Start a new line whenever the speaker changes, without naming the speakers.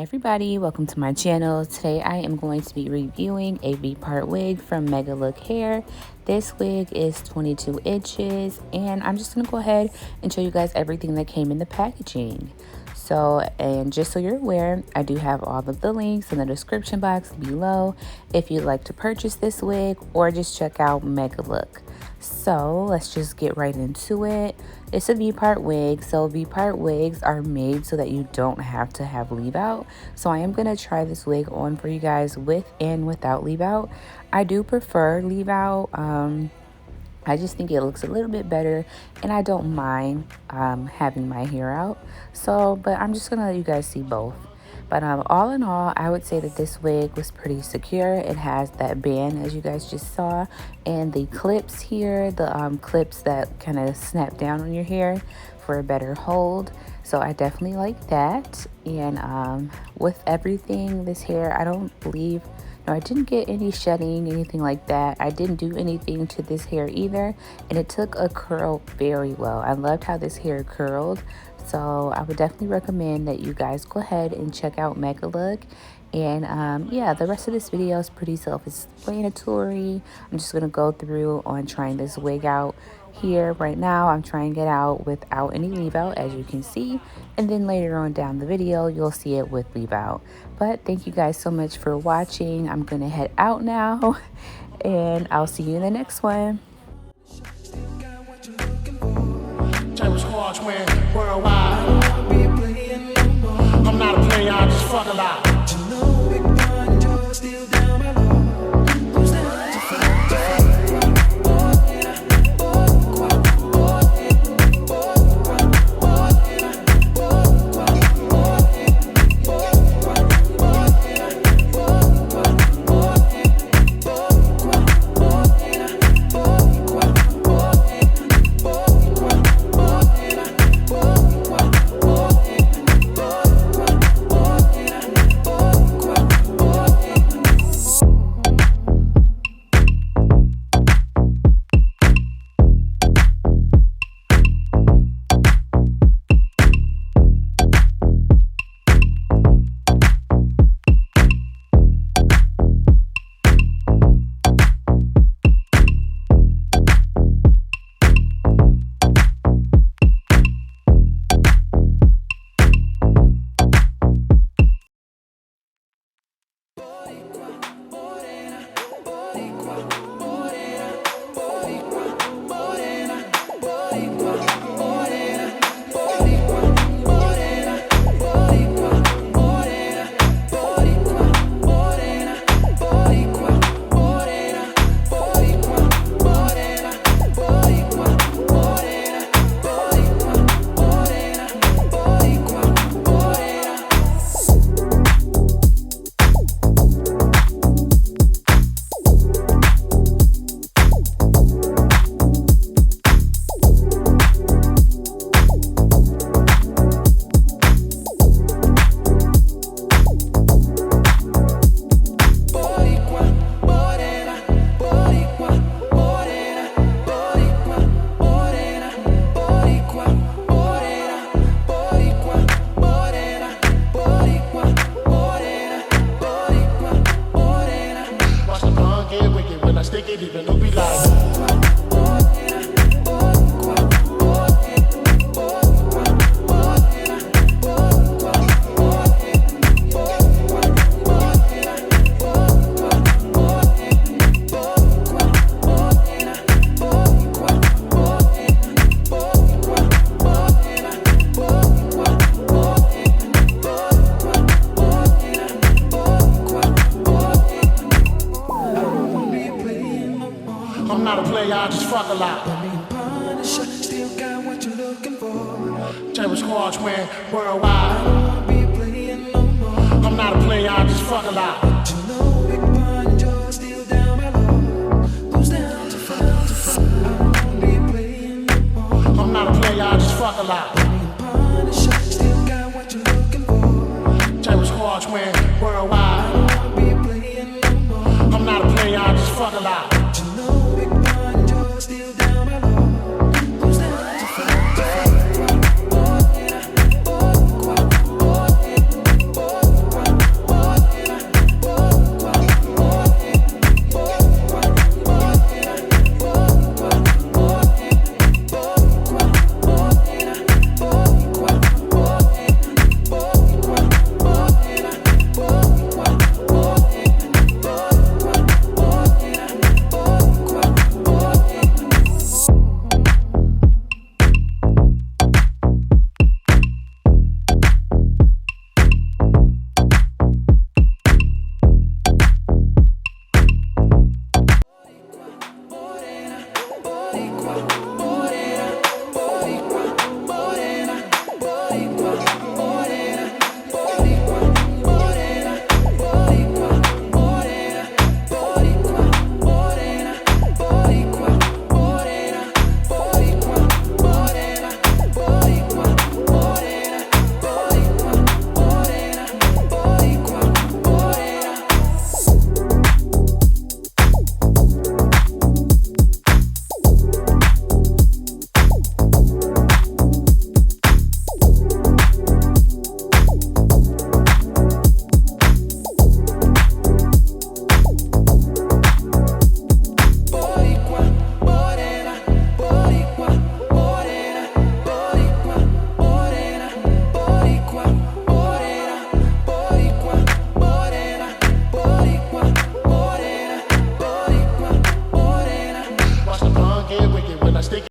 everybody, welcome to my channel. Today I am going to be reviewing a V-part wig from Megalook hair. This wig is 22 inches and I'm just going to go ahead and show you guys everything that came in the packaging. And just so you're aware, I do have all of the links in the description box below if you'd like to purchase this wig or just check out Megalook. So let's just get right into it. It's a V-part wig, so V-part wigs are made so that you don't have to have leave out. So I am going to try this wig on for you guys with and without leave out. I do prefer leave out. I just think it looks a little bit better and I don't mind having my hair out. But I'm just gonna let you guys see both. But all in all, I would say that this wig was pretty secure. It has that band, as you guys just saw, and the clips here, the clips that kind of snap down on your hair for a better hold. So I definitely like that. And with everything, this hair, I didn't get any shedding, anything like that. I didn't do anything to this hair either, and it took a curl very well. I loved how this hair curled. So I would definitely recommend that you guys go ahead and check out Megalook. And yeah, the rest of this video is pretty self-explanatory. I'm just gonna go through on trying this wig out here right now. I'm trying it out without any leave out, as you can see, and then later on down the video you'll see it with leave out. But thank you guys so much for watching. I'm gonna head out now and I'll see you in the next one. Worldwide. I'm not a player, I just fuck a lot. I'm not a player, I just fuck a lot. Still got what you're looking for. Terror squads win worldwide. I'm not a player, I just fuck a lot. I'm not a player, I just fuck a lot. Still got what you're looking for. Terror squads win worldwide. I'm not a player, I just fuck a lot.